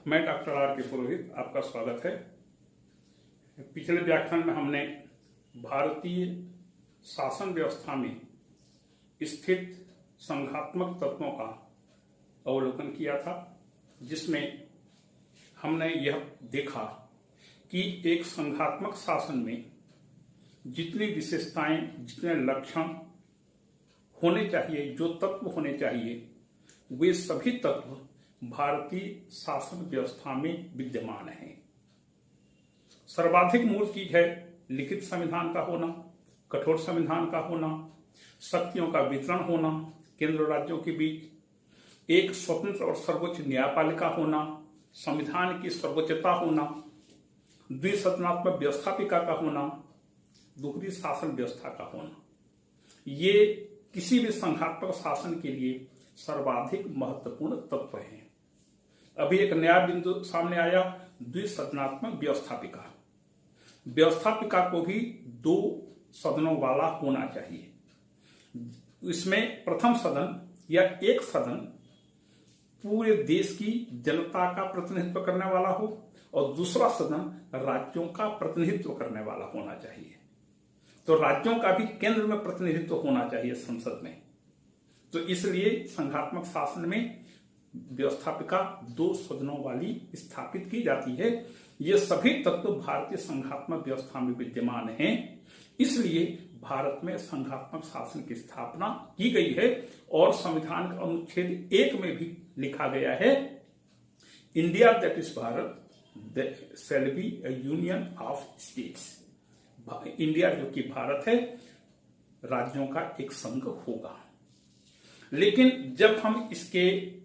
मैं doctor R के पुरोहित, आपका स्वागत है। पिछले व्याख्यान में हमने भारतीय शासन व्यवस्था में स्थित संघात्मक तत्वों का अवलोकन किया था, जिसमें हमने यह देखा कि एक संघात्मक शासन में जितनी विशेषताएं, जितने लक्षण होने चाहिए, जो तत्व होने चाहिए, वे सभी तत्व भारतीय शासन व्यवस्था में विद्यमान हैं। सर्वाधिक मूल चीज है लिखित संविधान का होना, कठोर संविधान का होना, शक्तियों का वितरण होना केंद्र और राज्यों के बीच, एक स्वतंत्र और सर्वोच्च न्यायपालिका होना, संविधान की सर्वोच्चता होना, द्विसदनात्मक व्यवस्थापिका का होना, दोहरी शासन व्यवस्था का होना। ये किसी भी संघात्मक शासन के लिए सर्वाधिक महत्वपूर्ण तत्व हैं। अभी एक नया बिंदु सामने आया, द्विसदनात्मक व्यवस्थापिका। व्यवस्थापिका को भी 2 सदनों वाला होना चाहिए। इसमें प्रथम सदन या एक सदन पूरे देश की जनता का प्रतिनिधित्व करने वाला हो और दूसरा सदन राज्यों का प्रतिनिधित्व करने वाला होना चाहिए। तो राज्यों का भी केंद्र में प्रतिनिधित्व होना चाहिए संसद में। तो इसलिए संघात्मक शासन में व्यवस्थापिका 2 सदनों वाली स्थापित की जाती है। ये सभी तत्व भारतीय संघात्मक व्यवस्था में विद्यमान हैं। इसलिए भारत में संघात्मक शासन की स्थापना की गई है और संविधान का अनुच्छेद 1 में भी लिखा गया है, India that is Bharat shall be A union of states. India जो कि भारत है, राज्यों का एक संघ होगा। लेकिन जब हम इसके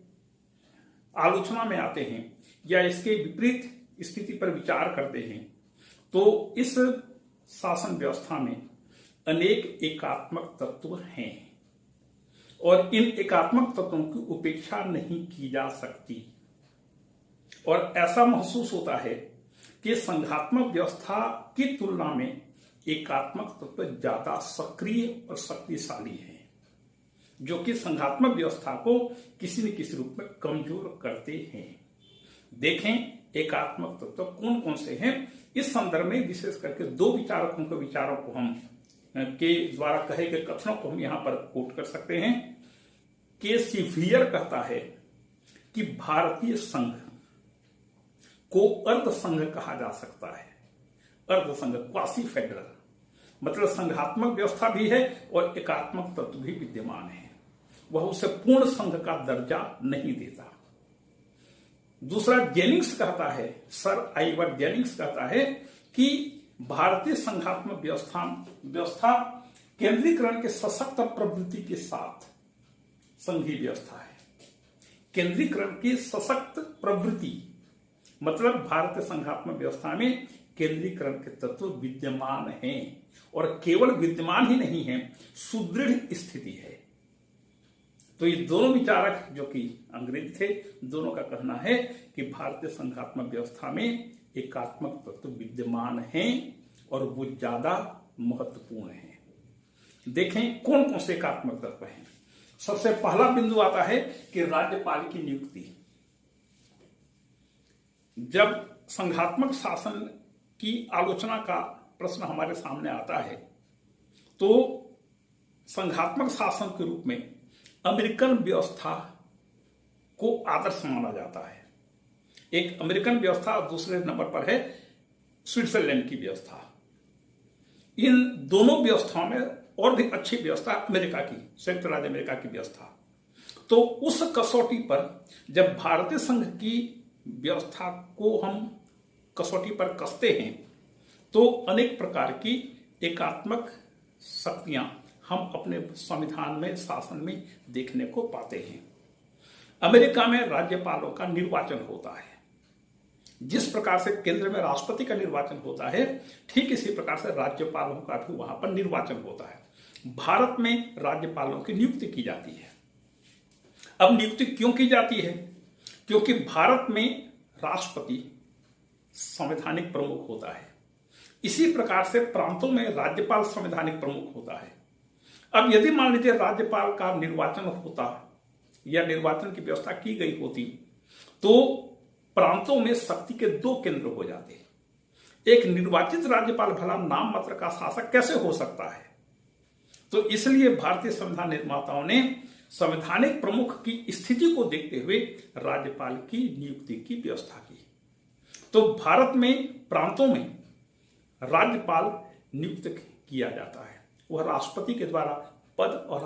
आलोचना में आते हैं या इसके विपरीत स्थिति पर विचार करते हैं, तो इस शासन व्यवस्था में अनेक एकात्मक तत्व हैं और इन एकात्मक तत्वों की उपेक्षा नहीं की जा सकती। और ऐसा महसूस होता है कि संघात्मक व्यवस्था की तुलना में एकात्मक तत्व ज्यादा सक्रिय और शक्तिशाली हैं, जो कि संघात्मक व्यवस्था को किसी न किसी रूप में कमजोर करते हैं। देखें एकात्मक तत्व कौन कौन से हैं। इस संदर्भ में विशेष करके 2 विचारकों के विचारों को हम के द्वारा कहे गए कथनों को हम यहां पर कोट कर सकते हैं। के सीवियर कहता है कि भारतीय संघ को अर्ध संघ कहा जा सकता है। अर्ध संघ, क्वासी फेडरल, मतलब संघात्मक व्यवस्था भी है और एकात्मक तत्व भी विद्यमान है। वह उसे पूर्ण संघ का दर्जा नहीं देता। दूसरा, जेनिंग्स कहता है, सर आइवर जेनिंग्स कहता है कि भारतीय संघात्मक व्यवस्था केंद्रीकरण के सशक्त प्रवृत्ति के साथ संघीय व्यवस्था है। केंद्रीकरण की सशक्त प्रवृत्ति मतलब भारतीय संघात्मक व्यवस्था में केंद्रीकरण के तत्व विद्यमान हैं और केवल विद्यमान ही नहीं है, सुदृढ़ स्थिति है। तो ये दोनों विचारक जो कि अंग्रेज थे, दोनों का कहना है कि भारतीय संघात्मक व्यवस्था में एकात्मक तत्व विद्यमान हैं और वो ज्यादा महत्वपूर्ण हैं। देखें कौन कौन से एकात्मक तत्व हैं। सबसे पहला बिंदु आता है कि राज्यपाल की नियुक्ति। जब संघात्मक शासन की आलोचना का प्रश्न हमारे सामने आता है, तो संघात्मक शासन के रूप में अमेरिकन व्यवस्था को आदर्श माना जाता है। एक अमेरिकन व्यवस्था और दूसरे नंबर पर है स्विट्जरलैंड की व्यवस्था। इन दोनों व्यवस्थाओं में और भी अच्छी व्यवस्था अमेरिका की, संयुक्त राज्य अमेरिका की व्यवस्था। तो उस कसौटी पर जब भारतीय संघ की व्यवस्था को हम कसौटी पर कसते हैं, तो अनेक प्रकार की एकात्मक शक्तियां हम अपने संविधान में, शासन में देखने को पाते हैं। अमेरिका में राज्यपालों का निर्वाचन होता है। जिस प्रकार से केंद्र में राष्ट्रपति का निर्वाचन होता है, ठीक इसी प्रकार से राज्यपालों का भी वहां पर निर्वाचन होता है। भारत में राज्यपालों की नियुक्ति की जाती है। अब नियुक्ति क्यों की जाती है? क्योंकि भारत में राष्ट्रपति संवैधानिक प्रमुख होता है। इसी प्रकार से प्रांतों में राज्यपाल संवैधानिक प्रमुख होता है। अब यदि मान लीजिए राज्यपाल का निर्वाचन होता या निर्वाचन की व्यवस्था की गई होती, तो प्रांतों में शक्ति के दो केंद्र हो जाते। एक निर्वाचित राज्यपाल भला नाम मात्र का शासक कैसे हो सकता है? तो इसलिए भारतीय संविधान निर्माताओं ने संवैधानिक प्रमुख की स्थिति को देखते हुए राज्यपाल की नियुक्ति की व्यवस्था की। तो भारत में प्रांतों में राज्यपाल नियुक्त किया जाता है। वह राष्ट्रपति के द्वारा पद और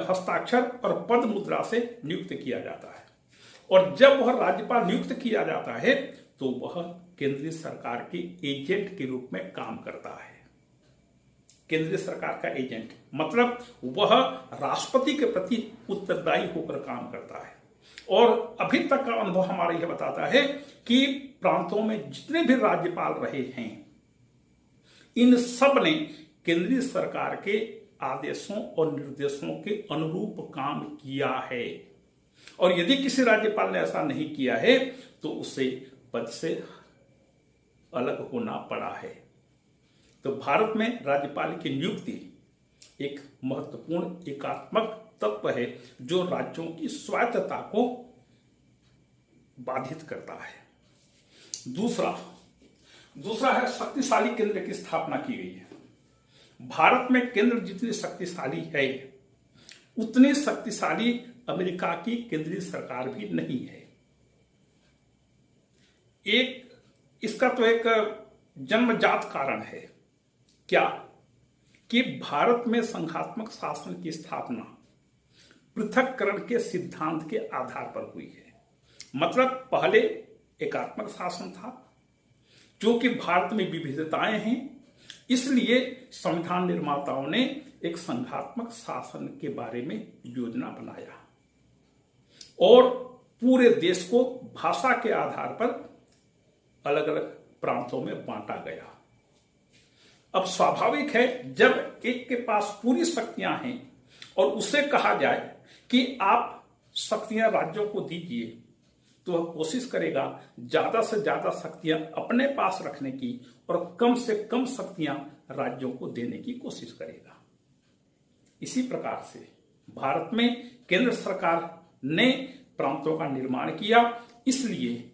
हस्ताक्षर और पद मुद्रा से नियुक्त किया जाता है। और जब वह राज्यपाल नियुक्त किया जाता है तो वह केंद्रीय सरकार के एजेंट के रूप में काम करता है। केंद्रीय सरकार का एजेंट मतलब वह राष्ट्रपति के प्रति उत्तरदायी होकर काम करता है। और अभी तक का अनुभव हमारा यह बताता है कि प्रांतों में जितने भी राज्यपाल रहे हैं, इन सब ने केंद्रीय सरकार के आदेशों और निर्देशों के अनुरूप काम किया है। और यदि किसी राज्यपाल ने ऐसा नहीं किया है तो उसे पद से अलग होना पड़ा है। तो भारत में राज्यपाल की नियुक्ति एक महत्वपूर्ण एकात्मक तत्व है जो राज्यों की स्वायत्तता को बाधित करता है। दूसरा है शक्तिशाली केंद्र की स्थापना की गई है। भारत में केंद्र जितनी शक्तिशाली है उतनी शक्तिशाली अमेरिका की केंद्रीय सरकार भी नहीं है। इसका तो एक जन्मजात कारण है क्या कि भारत में संघात्मक शासन की स्थापना पृथक्करण के सिद्धांत के आधार पर हुई है। मतलब पहले एकात्मक शासन था, क्योंकि भारत में विविधताएं हैं, इसलिए संविधान निर्माताओं ने एक संघात्मक शासन के बारे में योजना बनाया और पूरे देश को भाषा के आधार पर अलग अलग प्रांतों में बांटा गया। अब स्वाभाविक है जब एक के पास पूरी शक्तियां हैं और उसे कहा जाए कि आप शक्तियां राज्यों को दीजिए, तो वह कोशिश करेगा ज्यादा से ज्यादा शक्तियां अपने पास रखने की और कम से कम शक्तियां राज्यों को देने की कोशिश करेगा। इसी प्रकार से भारत में केंद्र सरकार ने प्रांतों का निर्माण किया, इसलिए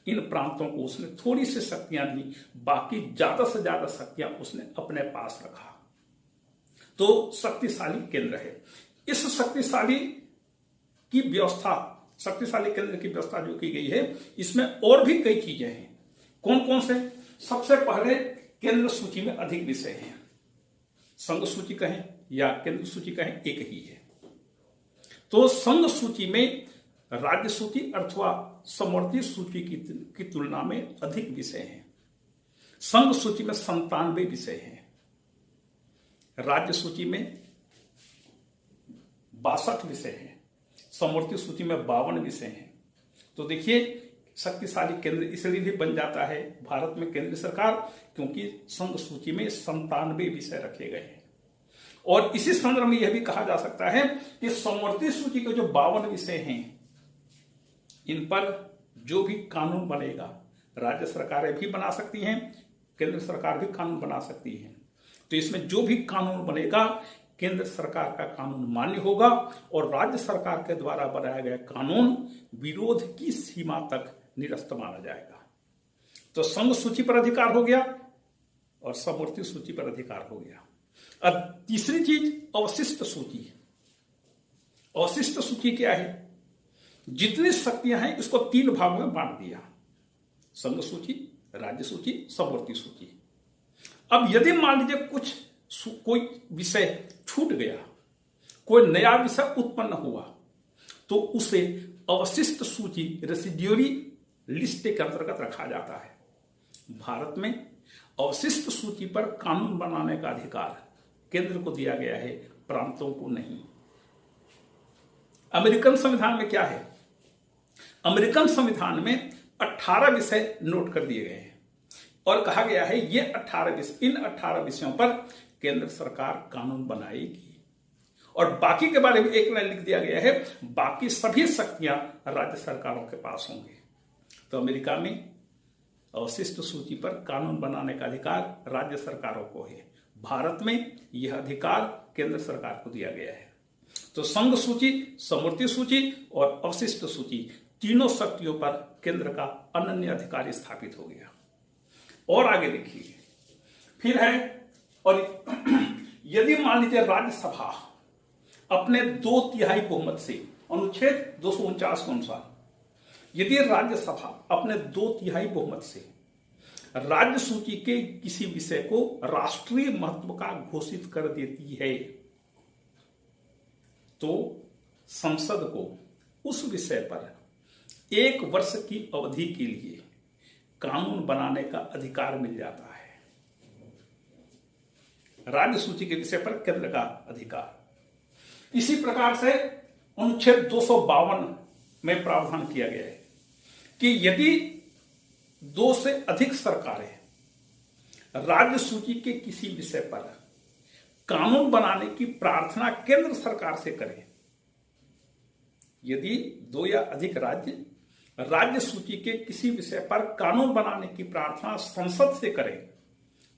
इन प्रांतों को उसने थोड़ी सी शक्तियां दी, बाकी ज्यादा से ज्यादा शक्तियां उसने अपने पास रखा। तो शक्तिशाली केंद्र है। इस शक्तिशाली केंद्र की व्यवस्था जो की गई है, इसमें और भी कई चीजें हैं। कौन कौन से? सबसे पहले केंद्र सूची में अधिक विषय हैं। संघ सूची कहें या केंद्र सूची कहें, एक ही है। तो संघ सूची में राज्य सूची अथवा समवर्ती सूची की तुलना में अधिक विषय हैं। संघ सूची में 97 विषय हैं, राज्य सूची में 62 विषय हैं, समवर्ती सूची में 52 विषय हैं। तो देखिए शक्तिशाली केंद्र इसलिए भी बन जाता है भारत में केंद्र सरकार, क्योंकि संघ सूची में 97 विषय रखे गए हैं। और इसी संदर्भ में यह भी कहा जा सकता है कि समवर्ती सूची के जो 52 विषय हैं, इन पर जो भी कानून बनेगा, राज्य सरकारें भी बना सकती हैं, केंद्र सरकार भी कानून बना सकती है। तो इसमें जो भी कानून बनेगा केंद्र सरकार का कानून मान्य होगा और राज्य सरकार के द्वारा बनाया गया कानून विरोध की सीमा तक निरस्त माना जाएगा। तो संघ सूची पर अधिकार हो गया और समवर्ती सूची पर अधिकार हो गया। अब तीसरी चीज अवशिष्ट सूची। अवशिष्ट सूची क्या है? जितनी शक्तियां हैं इसको 3 भागों में बांट दिया, संघ सूची, राज्य सूची, समवर्ती सूची। अब यदि मान लीजिए कोई विषय छूट गया, कोई नया विषय उत्पन्न हुआ, तो उसे अवशिष्ट सूची रेसिड्यूरी लिस्ट के अंतर्गत रखा जाता है। भारत में अवशिष्ट सूची पर कानून बनाने का अधिकार केंद्र को दिया गया है, प्रांतों को नहीं। अमेरिकन संविधान में क्या है? अमेरिकन संविधान में 18 विषय नोट कर दिए गए हैं और कहा गया है इन 18 विषयों पर केंद्र सरकार कानून बनाएगी और बाकी के बारे में एक लाइन लिख दिया गया है, बाकी सभी शक्तियां राज्य सरकारों के पास होंगे। तो अमेरिका में अवशिष्ट सूची पर कानून बनाने का अधिकार राज्य सरकारों को है, भारत में यह अधिकार केंद्र सरकार को दिया गया है। तो संघ सूची, समवर्ती सूची और अवशिष्ट सूची तीनों शक्तियों पर केंद्र का अनन्य अधिकार स्थापित हो गया। और आगे देखिए, फिर है, और यदि मान लीजिए राज्यसभा अपने 2/3 बहुमत से, अनुच्छेद 249 के अनुसार, यदि राज्यसभा अपने 2/3 बहुमत से राज्य सूची के किसी विषय को राष्ट्रीय महत्व का घोषित कर देती है, तो संसद को उस विषय पर 1 वर्ष की अवधि के लिए कानून बनाने का अधिकार मिल जाता है। राज्य सूची के विषय पर केंद्र का अधिकार। इसी प्रकार से अनुच्छेद 252 में प्रावधान किया गया है कि यदि 2 से अधिक सरकारें राज्य सूची के किसी विषय पर कानून बनाने की प्रार्थना केंद्र सरकार से करें, यदि 2 या अधिक राज्य सूची के किसी विषय पर कानून बनाने की प्रार्थना संसद से करें,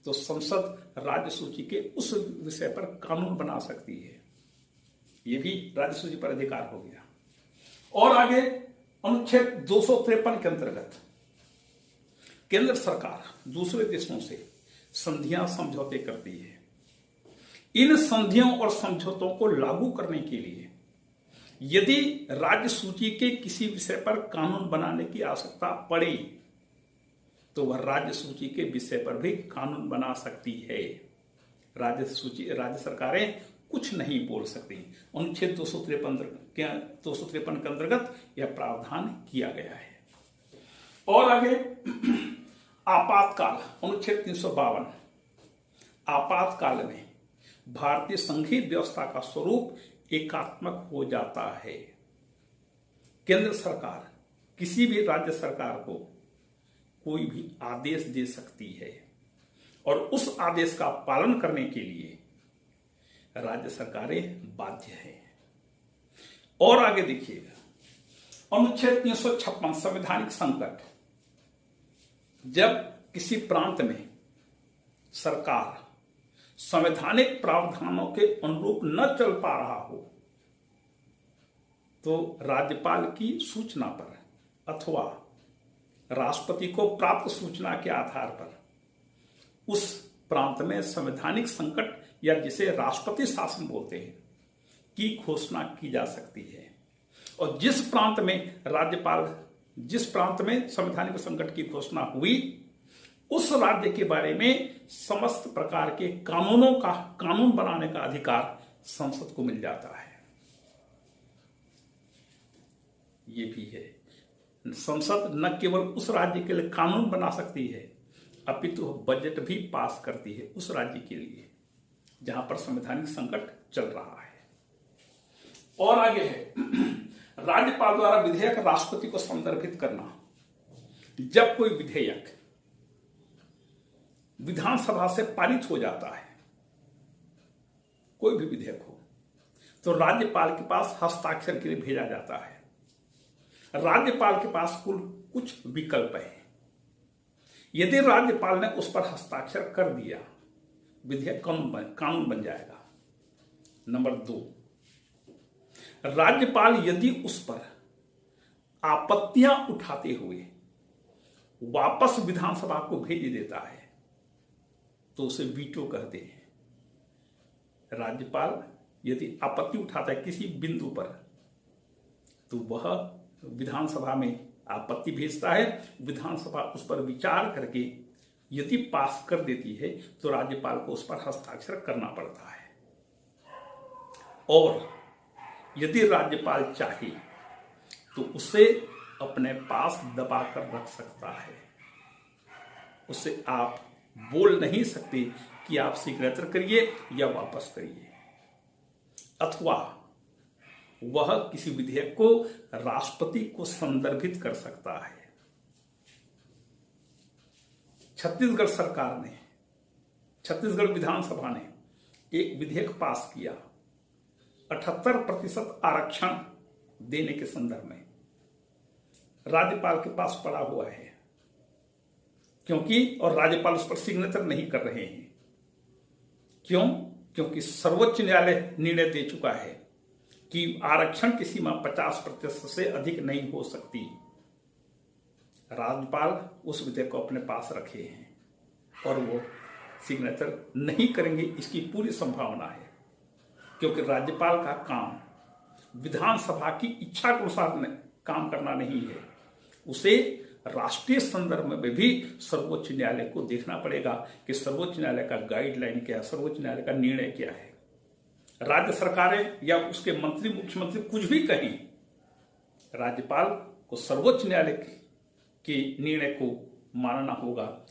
तो संसद राज्य सूची के उस विषय पर कानून बना सकती है। यह भी राज्य सूची पर अधिकार हो गया। और आगे अनुच्छेद 253 के अंतर्गत केंद्र सरकार दूसरे देशों से संधियां समझौते करती है। इन संधियों और समझौतों को लागू करने के लिए यदि राज्य सूची के किसी विषय पर कानून बनाने की आवश्यकता पड़े, तो वह राज्य सूची के विषय पर भी कानून बना सकती है। राज्य सरकारें कुछ नहीं बोल सकती। अनुच्छेद 253 के अंतर्गत यह प्रावधान किया गया है। और आगे आपातकाल, अनुच्छेद 352। आपातकाल में भारतीय संघीय व्यवस्था का स्वरूप एकात्मक हो जाता है। केंद्र सरकार किसी भी राज्य सरकार को कोई भी आदेश दे सकती है और उस आदेश का पालन करने के लिए राज्य सरकारें बाध्य हैं। और आगे देखिएगा, अनुच्छेद 356 संवैधानिक संकट। जब किसी प्रांत में सरकार संवैधानिक प्रावधानों के अनुरूप न चल पा रहा हो, तो राज्यपाल की सूचना पर अथवा राष्ट्रपति को प्राप्त सूचना के आधार पर उस प्रांत में संवैधानिक संकट, या जिसे राष्ट्रपति शासन बोलते हैं, की घोषणा की जा सकती है। और जिस प्रांत में संवैधानिक संकट की घोषणा हुई, उस राज्य के बारे में समस्त प्रकार के कानून बनाने का अधिकार संसद को मिल जाता है। ये भी है, संसद न केवल उस राज्य के लिए कानून बना सकती है, अपितु बजट भी पास करती है उस राज्य के लिए जहां पर संवैधानिक संकट चल रहा है। और आगे है, राज्यपाल द्वारा विधेयक राष्ट्रपति को संदर्भित करना। जब कोई विधेयक विधानसभा से पारित हो जाता है, कोई भी विधेयक हो, तो राज्यपाल के पास हस्ताक्षर के लिए भेजा जाता है। राज्यपाल के पास कुल कुछ विकल्प हैं। यदि राज्यपाल ने उस पर हस्ताक्षर कर दिया, विधेयक कानून बन जाएगा। नंबर 2, राज्यपाल यदि उस पर आपत्तियां उठाते हुए वापस विधानसभा को भेज देता है, तो उसे वीटो कहते हैं। राज्यपाल यदि आपत्ति उठाता है किसी बिंदु पर, तो वह विधानसभा में आपत्ति भेजता है। विधानसभा उस पर विचार करके यदि पास कर देती है, तो राज्यपाल को उस पर हस्ताक्षर करना पड़ता है। और यदि राज्यपाल चाहे तो उसे अपने पास दबा कर रख सकता है। उससे आप बोल नहीं सकते कि आप सिग्नेचर करिए या वापस करिए। अथवा वह किसी विधेयक को राष्ट्रपति को संदर्भित कर सकता है। छत्तीसगढ़ विधानसभा ने एक विधेयक पास किया 78% आरक्षण देने के संदर्भ में। राज्यपाल के पास पड़ा हुआ है, और राज्यपाल उस पर सिग्नेचर नहीं कर रहे हैं। क्यों? क्योंकि सर्वोच्च न्यायालय निर्णय दे चुका है कि आरक्षण की सीमा 50% से अधिक नहीं हो सकती। राज्यपाल उस विधेयक को अपने पास रखे हैं और वो सिग्नेचर नहीं करेंगे, इसकी पूरी संभावना है, क्योंकि राज्यपाल का काम विधानसभा की इच्छा के अनुसार काम करना नहीं है। उसे राष्ट्रीय संदर्भ में भी सर्वोच्च न्यायालय को देखना पड़ेगा कि सर्वोच्च न्यायालय का गाइडलाइन क्या है, सर्वोच्च न्यायालय का निर्णय क्या है। राज्य सरकारें या उसके मंत्री मुख्यमंत्री कुछ भी कहें, राज्यपाल को सर्वोच्च न्यायालय के निर्णय को मानना होगा।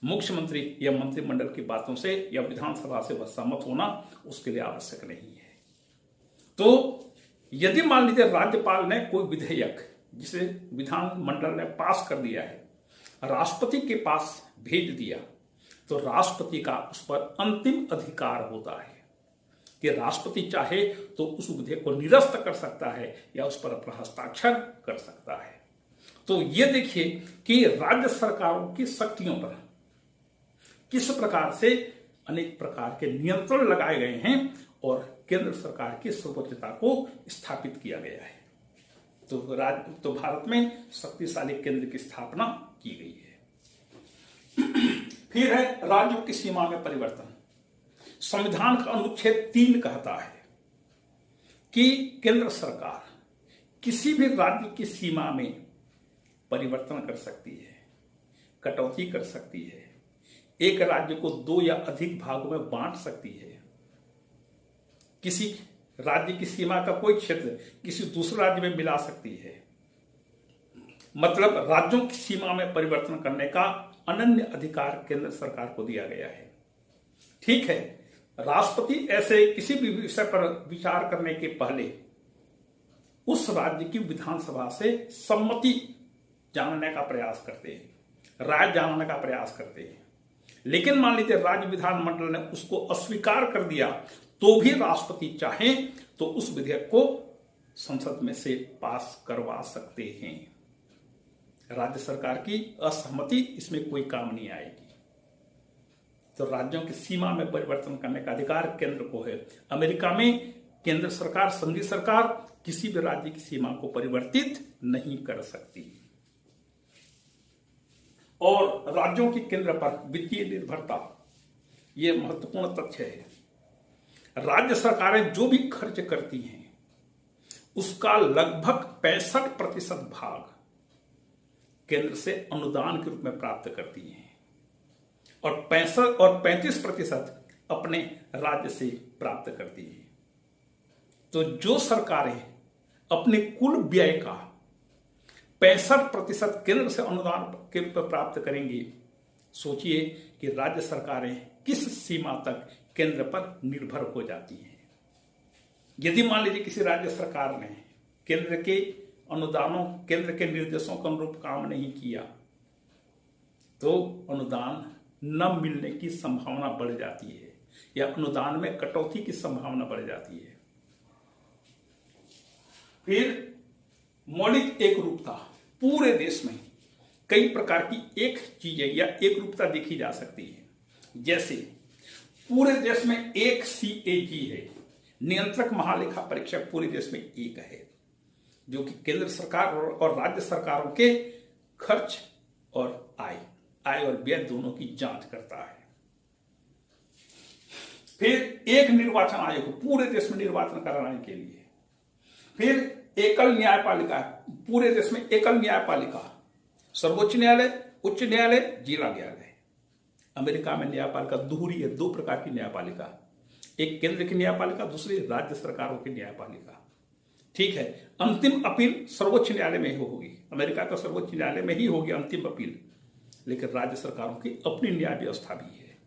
मुख्यमंत्री या मंत्रिमंडल की बातों से या विधानसभा से वह सहमत होना उसके लिए आवश्यक नहीं है। तो यदि मान लीजिए राज्यपाल ने कोई विधेयक जिसे विधानमंडल ने पास कर दिया है राष्ट्रपति के पास भेज दिया, तो राष्ट्रपति का उस पर अंतिम अधिकार होता है कि राष्ट्रपति चाहे तो उस विधेयक को निरस्त कर सकता है या उस पर अपना हस्ताक्षर कर सकता है। तो ये देखिए कि राज्य सरकारों की शक्तियों पर किस प्रकार से अनेक प्रकार के नियंत्रण लगाए गए हैं और केंद्र सरकार की सर्वोच्चता को स्थापित किया गया है। तो भारत में शक्तिशाली केंद्र की स्थापना की गई है। फिर है राज्यों की सीमा में परिवर्तन। संविधान का अनुच्छेद 3 कहता है कि केंद्र सरकार किसी भी राज्य की सीमा में परिवर्तन कर सकती है, कटौती कर सकती है, एक राज्य को 2 या अधिक भागों में बांट सकती है, किसी राज्य की सीमा का कोई क्षेत्र किसी दूसरे राज्य में मिला सकती है। मतलब राज्यों की सीमा में परिवर्तन करने का अनन्य अधिकार केंद्र सरकार को दिया गया है। ठीक है, राष्ट्रपति ऐसे किसी भी विषय पर विचार करने के पहले उस राज्य की विधानसभा से सम्मति जानने का प्रयास करते हैं, राय जानने का प्रयास करते हैं। लेकिन मान लीजिए राज्य विधानमंडल ने उसको अस्वीकार कर दिया, तो भी राष्ट्रपति चाहे तो उस विधेयक को संसद में से पास करवा सकते हैं। राज्य सरकार की असहमति इसमें कोई काम नहीं आएगी। तो राज्यों की सीमा में परिवर्तन करने का अधिकार केंद्र को है। अमेरिका में केंद्र सरकार, संघीय सरकार किसी भी राज्य की सीमा को परिवर्तित नहीं कर सकती। और राज्यों की केंद्र पर वित्तीय निर्भरता, यह महत्वपूर्ण तथ्य है। राज्य सरकारें जो भी खर्च करती हैं उसका लगभग 65% भाग केंद्र से अनुदान के रूप में प्राप्त करती हैं और 35% अपने राज्य से प्राप्त करती हैं। तो जो सरकारें अपने कुल व्यय का 65% केंद्र से अनुदान के रूप में प्राप्त करेंगी, सोचिए कि राज्य सरकारें किस सीमा तक केंद्र पर निर्भर हो जाती हैं। यदि मान लीजिए किसी राज्य सरकार ने केंद्र के अनुदानों, केंद्र के निर्देशों के अनुरूप काम नहीं किया, तो अनुदान न मिलने की संभावना बढ़ जाती है या अनुदान में कटौती की संभावना बढ़ जाती है। फिर मौलिक एक रूपता, पूरे देश में कई प्रकार की एक चीजें या एक रूपता देखी जा सकती है। जैसे पूरे देश में एक CAG है, नियंत्रक महालेखा परीक्षक पूरे देश में एक है, जो कि केंद्र सरकार और राज्य सरकारों के खर्च और आय और व्यय दोनों की जांच करता है। फिर एक निर्वाचन आयोग पूरे देश में निर्वाचन कराने के लिए। फिर एकल न्यायपालिका, पूरे देश में एकल न्यायपालिका, सर्वोच्च न्यायालय, उच्च न्यायालय, जिला न्यायालय। अमेरिका में न्यायपालिका दोहरी है, 2 प्रकार की न्यायपालिका, एक केंद्र की न्यायपालिका, दूसरी राज्य सरकारों की न्यायपालिका। ठीक है, अंतिम अपील सर्वोच्च न्यायालय में ही होगी, अमेरिका का सर्वोच्च न्यायालय में ही होगी अंतिम अपील, लेकिन राज्य सरकारों की अपनी न्याय व्यवस्था भी है।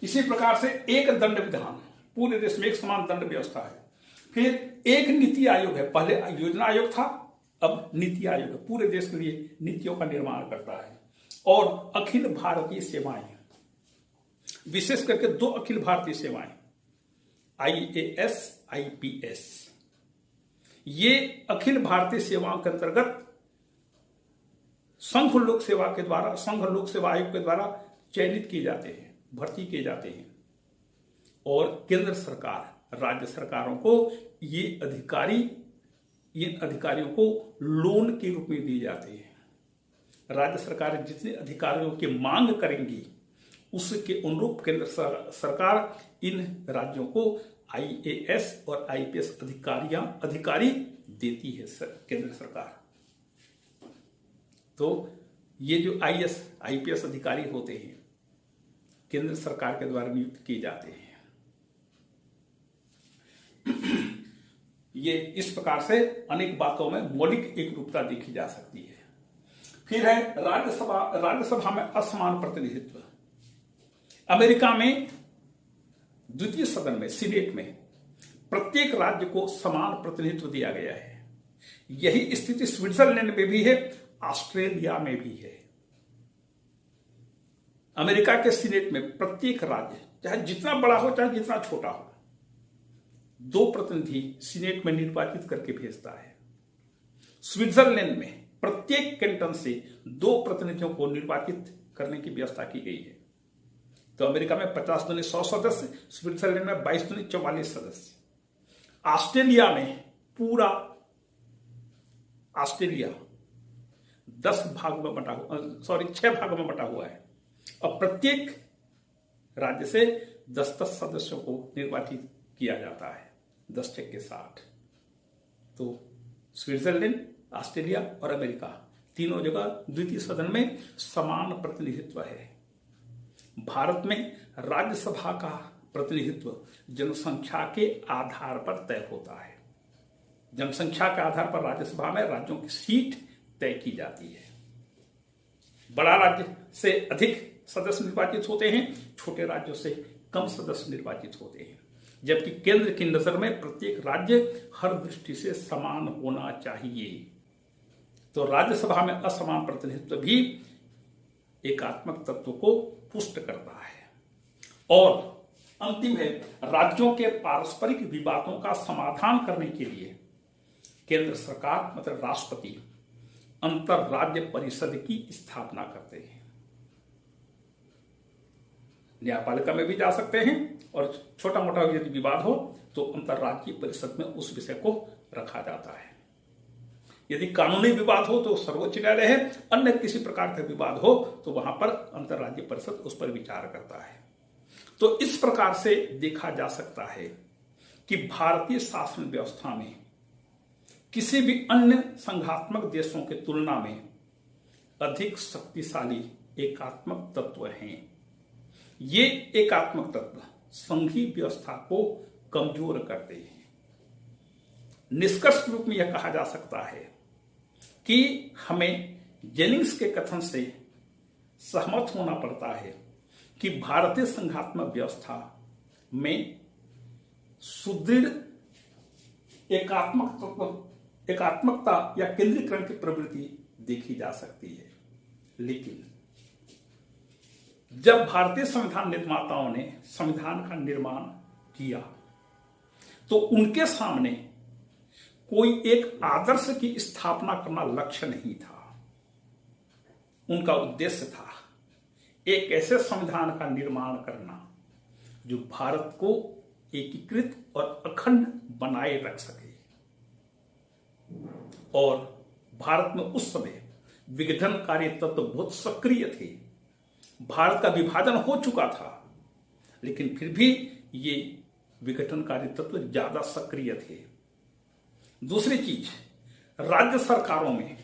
इसी प्रकार से एक दंड विधान, पूरे देश में एक समान दंड व्यवस्था है। फिर एक नीति आयोग है, पहले योजना आयोग था, अब नीति आयोग है, पूरे देश के लिए नीतियों का निर्माण करता है। और अखिल भारतीय सेवाएं, विशेष करके 2 अखिल भारतीय सेवाएं, IAS, IPS, ये अखिल भारतीय सेवाओं के अंतर्गत संघ लोक सेवा आयोग के द्वारा चयनित किए जाते हैं, भर्ती किए जाते हैं। और केंद्र सरकार राज्य सरकारों को इन अधिकारियों को लोन के रूप में दिए जाते हैं। राज्य सरकारें जितने अधिकारियों की मांग करेंगी उसके अनुरूप केंद्र सरकार इन राज्यों को IAS और IPS अधिकारी देती है केंद्र सरकार। तो ये जो IAS IPS अधिकारी होते हैं केंद्र सरकार के द्वारा नियुक्त किए जाते हैं। ये इस प्रकार से अनेक बातों में मौलिक एकरूपता देखी जा सकती है। फिर है राज्यसभा में असमान प्रतिनिधित्व। अमेरिका में द्वितीय सदन में, सीनेट में प्रत्येक राज्य को समान प्रतिनिधित्व दिया गया है। यही स्थिति स्विट्जरलैंड में भी है, ऑस्ट्रेलिया में भी है। अमेरिका के सीनेट में प्रत्येक राज्य चाहे जितना बड़ा हो चाहे जितना छोटा हो 2 प्रतिनिधि सीनेट में निर्वाचित करके भेजता है। स्विट्जरलैंड में प्रत्येक कैंटन से 2 प्रतिनिधियों को निर्वाचित करने की व्यवस्था की गई है। तो अमेरिका में 50 दूनी 100 सदस्य, स्विट्जरलैंड में 22 दूनी 44 सदस्य। ऑस्ट्रेलिया में पूरा ऑस्ट्रेलिया 6 भागों में बटा हुआ है और प्रत्येक राज्य से 10-10 सदस्यों को निर्वाचित किया जाता है 10 के साथ। तो स्विट्जरलैंड, ऑस्ट्रेलिया और अमेरिका तीनों जगह द्वितीय सदन में समान प्रतिनिधित्व है। भारत में राज्यसभा का प्रतिनिधित्व जनसंख्या के आधार पर तय होता है। जनसंख्या के आधार पर राज्यसभा में राज्यों की सीट तय की जाती है। बड़ा राज्य से अधिक सदस्य निर्वाचित होते हैं, छोटे राज्यों से कम सदस्य निर्वाचित होते हैं। जबकि केंद्र की नजर में प्रत्येक राज्य हर दृष्टि से समान होना चाहिए। तो राज्यसभा में असमान प्रतिनिधित्व भी एकात्मक तत्व को पुष्ट करता है। और अंतिम है, राज्यों के पारस्परिक विवादों का समाधान करने के लिए केंद्र सरकार मतलब राष्ट्रपति अंतर राज्य परिषद की स्थापना करते हैं। न्यायपालिका में भी जा सकते हैं और छोटा मोटा यदि विवाद हो तो अंतर्राज्यीय परिषद में उस विषय को रखा जाता है। यदि कानूनी विवाद हो तो सर्वोच्च न्यायालय है, अन्य किसी प्रकार का विवाद हो तो वहां पर अंतर्राज्यीय परिषद उस पर विचार करता है। तो इस प्रकार से देखा जा सकता है कि भारतीय शासन व्यवस्था में किसी भी अन्य संघात्मक देशों के तुलना में अधिक शक्तिशाली एकात्मक तत्व हैं। ये एकात्मक तत्व संघीय व्यवस्था को कमजोर करते हैं। निष्कर्ष रूप में यह कहा जा सकता है कि हमें जेनिंग्स के कथन से सहमत होना पड़ता है कि भारतीय संघात्मक व्यवस्था में सुदृढ़ एकात्मकता या केंद्रीकरण की प्रवृत्ति देखी जा सकती है। लेकिन जब भारतीय संविधान निर्माताओं ने संविधान का निर्माण किया तो उनके सामने कोई एक आदर्श की स्थापना करना लक्ष्य नहीं था। उनका उद्देश्य था एक ऐसे संविधान का निर्माण करना जो भारत को एकीकृत और अखंड बनाए रख सके। और भारत में उस समय विघटनकारी तत्व बहुत सक्रिय थे। भारत का विभाजन हो चुका था लेकिन फिर भी ये विघटनकारी तत्व ज्यादा सक्रिय थे। दूसरी चीज, राज्य सरकारों में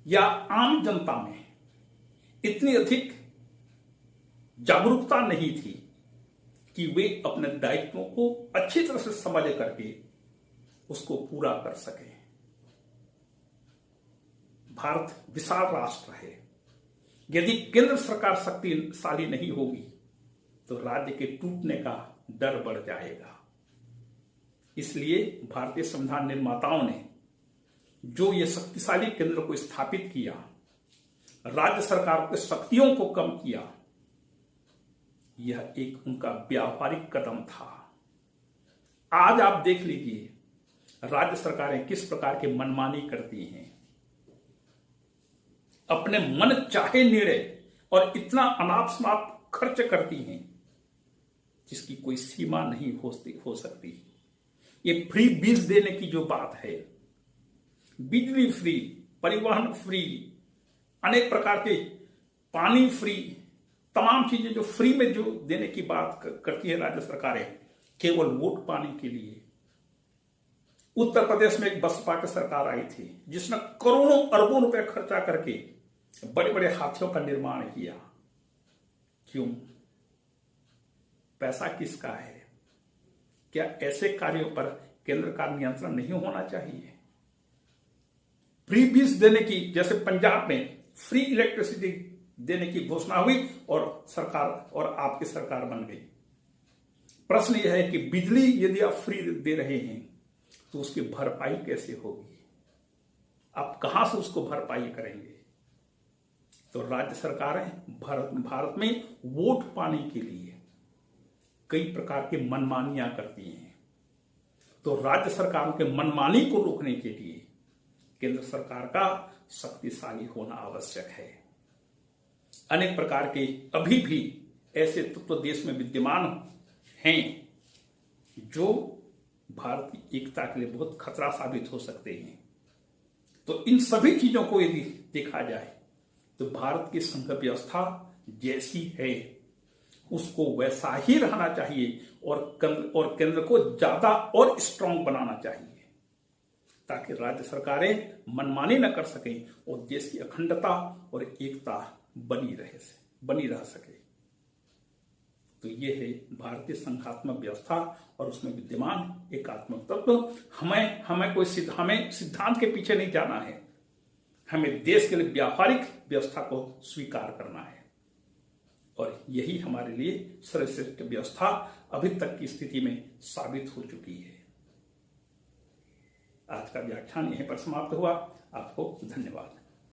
या आम जनता में इतनी अधिक जागरूकता नहीं थी कि वे अपने दायित्वों को अच्छी तरह से समझ करके उसको पूरा कर सके। भारत विशाल राष्ट्र है। यदि केंद्र सरकार शक्तिशाली नहीं होगी तो राज्य के टूटने का डर बढ़ जाएगा। इसलिए भारतीय संविधान निर्माताओं ने जो ये शक्तिशाली केंद्र को स्थापित किया, राज्य सरकारों की शक्तियों को कम किया, यह एक उनका व्यावहारिक कदम था। आज आप देख लीजिए राज्य सरकारें किस प्रकार की मनमानी करती हैं, अपने मन चाहे निर्णय और इतना अनाप शनाप खर्च करती हैं जिसकी कोई सीमा नहीं हो सकती। ये फ्री बीज देने की जो बात है, बिजली फ्री, परिवहन फ्री, अनेक प्रकार के पानी फ्री, तमाम चीजें जो फ्री में जो देने की बात करती है राज्य सरकारें, केवल वोट पाने के लिए। उत्तर प्रदेश में एक बसपा की सरकार आई थी जिसने करोड़ों अरबों रुपए खर्चा करके बड़े बड़े हाथियों का निर्माण किया। क्यों? पैसा किसका है? क्या ऐसे कार्यों पर केंद्र का नियंत्रण नहीं होना चाहिए? फ्री बीज देने की, जैसे पंजाब में फ्री इलेक्ट्रिसिटी देने की घोषणा हुई और सरकार और आपकी सरकार बन गई। प्रश्न यह है कि बिजली यदि आप फ्री दे रहे हैं तो उसकी भरपाई कैसे होगी? आप कहां से उसको भरपाई करेंगे? तो राज्य सरकारें भारत में वोट पाने के लिए कई प्रकार की मनमानियां करती हैं। तो राज्य सरकारों के मनमानी को रोकने के लिए केंद्र सरकार का शक्तिशाली होना आवश्यक है। अनेक प्रकार के अभी भी ऐसे तत्व देश में विद्यमान हैं जो भारत की एकता के लिए बहुत खतरा साबित हो सकते हैं। तो इन सभी चीजों को यदि देखा जाए तो भारत की संघ व्यवस्था जैसी है उसको वैसा ही रहना चाहिए और केंद्र को ज्यादा और स्ट्रांग बनाना चाहिए ताकि राज्य सरकारें मनमानी न कर सकें और देश की अखंडता और एकता बनी रह सके। तो ये है भारतीय संघात्मक व्यवस्था और उसमें विद्यमान एकात्मक तत्व। हमें सिद्धांत के पीछे नहीं जाना है, हमें देश के लिए व्यावहारिक व्यवस्था को स्वीकार करना है और यही हमारे लिए सर्वश्रेष्ठ व्यवस्था अभी तक की स्थिति में साबित हो चुकी है। आज का व्याख्यान यहीं पर समाप्त हुआ। आपको धन्यवाद।